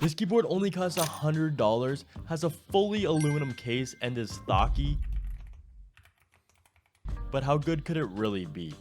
This keyboard only costs $100, has a fully aluminum case, and is stocky. But how good could it really be?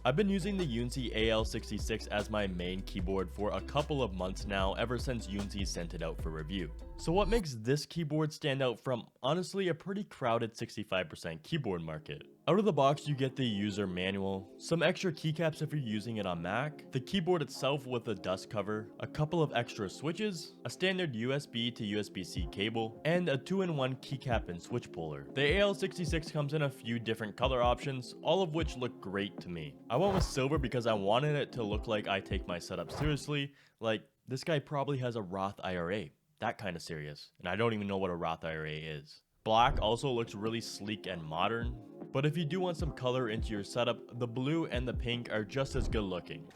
I've been using the Yunzii AL66 as my main keyboard for a couple of months now, ever since Yunzii sent it out for review. So what makes this keyboard stand out from honestly a pretty crowded 65% keyboard market? Out of the box you get the user manual, some extra keycaps if you're using it on Mac, the keyboard itself with a dust cover, a couple of extra switches, a standard USB to USB-C cable, and a 2-in-1 keycap and switch puller. The AL66 comes in a few different color options, all of which look great to me. I went with silver because I wanted it to look like I take my setup seriously, like this guy probably has a Roth IRA, that kind of serious, and I don't even know what a Roth IRA is. Black also looks really sleek and modern, but if you do want some color into your setup, the blue and the pink are just as good looking.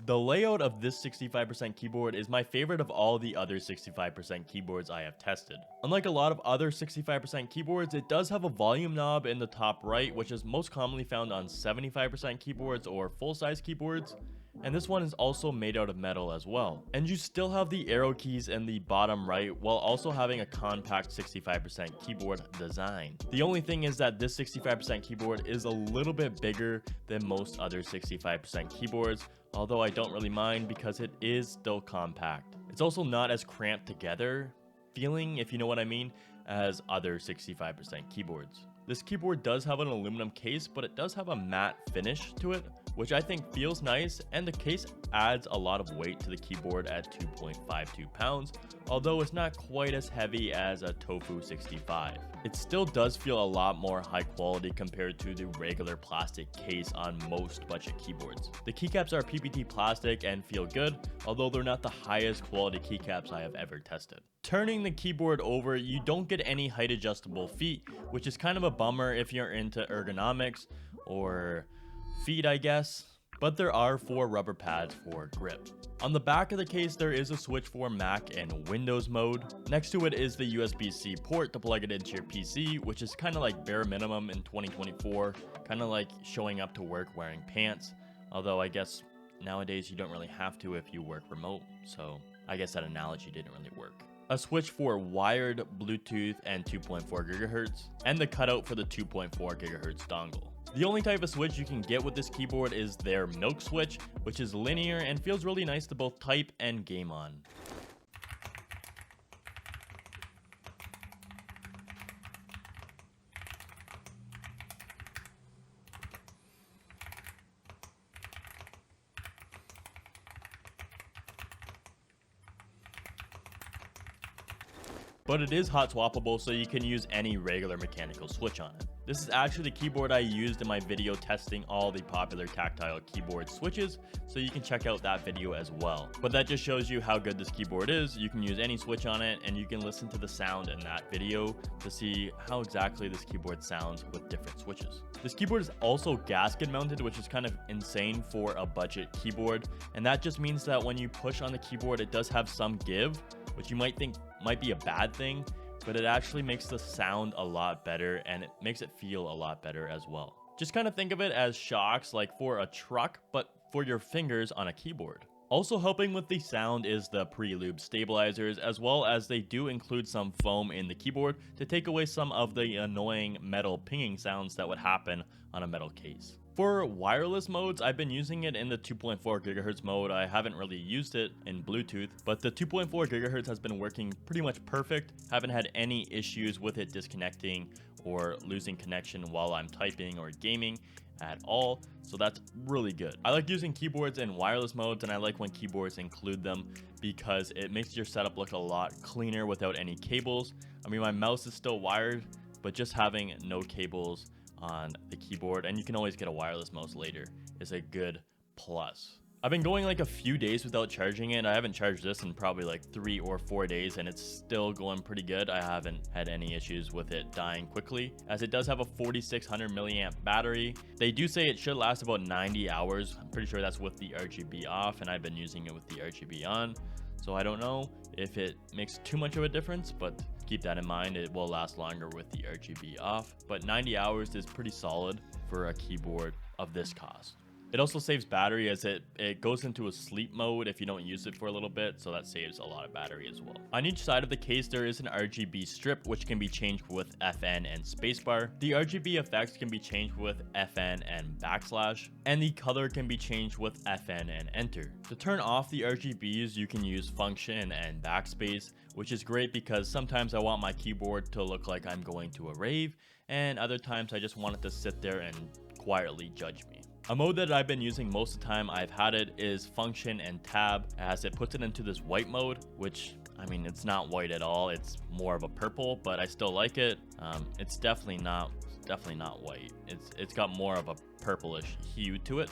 The layout of this 65% keyboard is my favorite of all the other 65% keyboards I have tested. Unlike a lot of other 65% keyboards, it does have a volume knob in the top right, which is most commonly found on 75% keyboards or full-size keyboards. And this one is also made out of metal as well. And you still have the arrow keys in the bottom right while also having a compact 65% keyboard design. The only thing is that this 65% keyboard is a little bit bigger than most other 65% keyboards, although I don't really mind because it is still compact. It's also not as cramped together feeling, if you know what I mean, as other 65% keyboards. This keyboard does have an aluminum case, but it does have a matte finish to it, which I think feels nice, and the case adds a lot of weight to the keyboard at 2.52 pounds, although it's not quite as heavy as a Tofu 65. It still does feel a lot more high quality compared to the regular plastic case on most budget keyboards. The keycaps are PPT plastic and feel good, although they're not the highest quality keycaps I have ever tested. Turning the keyboard over, you don't get any height adjustable feet, which is kind of a bummer if you're into ergonomics or feet, I guess, but there are 4 rubber pads for grip. On the back of the case, there is a switch for Mac and Windows mode. Next to it is the USB-C port to plug it into your PC, which is kind of like bare minimum in 2024, kind of like showing up to work wearing pants, although I guess nowadays you don't really have to if you work remote, so I guess that analogy didn't really work. A switch for wired Bluetooth and 2.4 GHz, and the cutout for the 2.4 GHz dongle. The only type of switch you can get with this keyboard is their milk switch, which is linear and feels really nice to both type and game on. But it is hot swappable, so you can use any regular mechanical switch on it. This is actually the keyboard I used in my video testing all the popular tactile keyboard switches, so you can check out that video as well. But that just shows you how good this keyboard is. You can use any switch on it, and you can listen to the sound in that video to see how exactly this keyboard sounds with different switches. This keyboard is also gasket mounted, which is kind of insane for a budget keyboard, and that just means that when you push on the keyboard, it does have some give, which you might think might be a bad thing, but it actually makes the sound a lot better and it makes it feel a lot better as well. Just kind of think of it as shocks like for a truck, but for your fingers on a keyboard. Also helping with the sound is the pre-lube stabilizers, as well as they do include some foam in the keyboard to take away some of the annoying metal pinging sounds that would happen on a metal case. For wireless modes, I've been using it in the 2.4 GHz mode. I haven't really used it in Bluetooth, but the 2.4 GHz has been working pretty much perfect. Haven't had any issues with it disconnecting or losing connection while I'm typing or gaming at all, so that's really good. I like using keyboards in wireless modes, and I like when keyboards include them because it makes your setup look a lot cleaner without any cables. I mean, my mouse is still wired, but just having no cables on the keyboard, and you can always get a wireless mouse later, is a good plus. I've been going like a few days without charging it. I haven't charged this in probably like 3 or 4 days, and it's still going pretty good. I haven't had any issues with it dying quickly, as it does have a 4600 milliamp battery. They do say it should last about 90 hours. I'm pretty sure that's with the RGB off, and I've been using it with the RGB on, so I don't know if it makes too much of a difference, but keep that in mind. It will last longer with the RGB off, but 90 hours is pretty solid for a keyboard of this cost. It also saves battery as it goes into a sleep mode if you don't use it for a little bit, so that saves a lot of battery as well. On each side of the case, there is an RGB strip which can be changed with FN and spacebar. The RGB effects can be changed with FN and backslash, and the color can be changed with FN and enter. To turn off the RGBs, you can use function and backspace, which is great because sometimes I want my keyboard to look like I'm going to a rave, and other times I just want it to sit there and quietly judge me. A mode that I've been using most of the time I've had it is function and tab, as it puts it into this white mode, which, I mean, it's not white at all. It's more of a purple, but I still like it. It's definitely not white. It's got more of a purplish hue to it,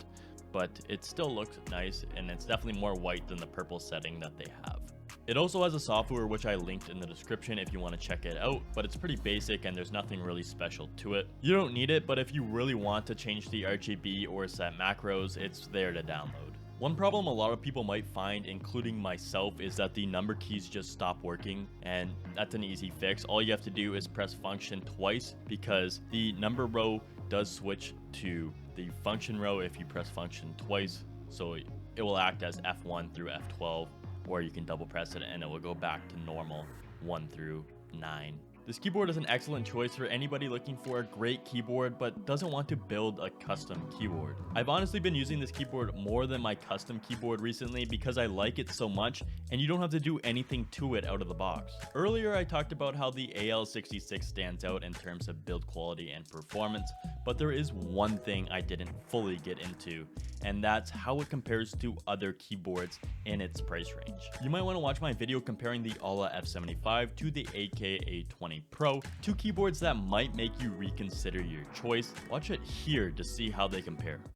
but it still looks nice, and it's definitely more white than the purple setting that they have. It also has a software which I linked in the description if you want to check it out, but it's pretty basic and there's nothing really special to it. You don't need it, but if you really want to change the RGB or set macros, it's there to download. One problem a lot of people might find, including myself, is that the number keys just stop working, and that's an easy fix. All you have to do is press function twice, because the number row does switch to the function row if you press function twice, so it will act as F1 through F12. Or you can double press it and it will go back to normal 1 through 9. This keyboard is an excellent choice for anybody looking for a great keyboard but doesn't want to build a custom keyboard. I've honestly been using this keyboard more than my custom keyboard recently because I like it so much and you don't have to do anything to it out of the box. Earlier I talked about how the AL66 stands out in terms of build quality and performance, but there is one thing I didn't fully get into, and that's how it compares to other keyboards in its price range. You might want to watch my video comparing the Ala F75 to the AK-A20 Pro, two keyboards that might make you reconsider your choice. Watch it here to see how they compare.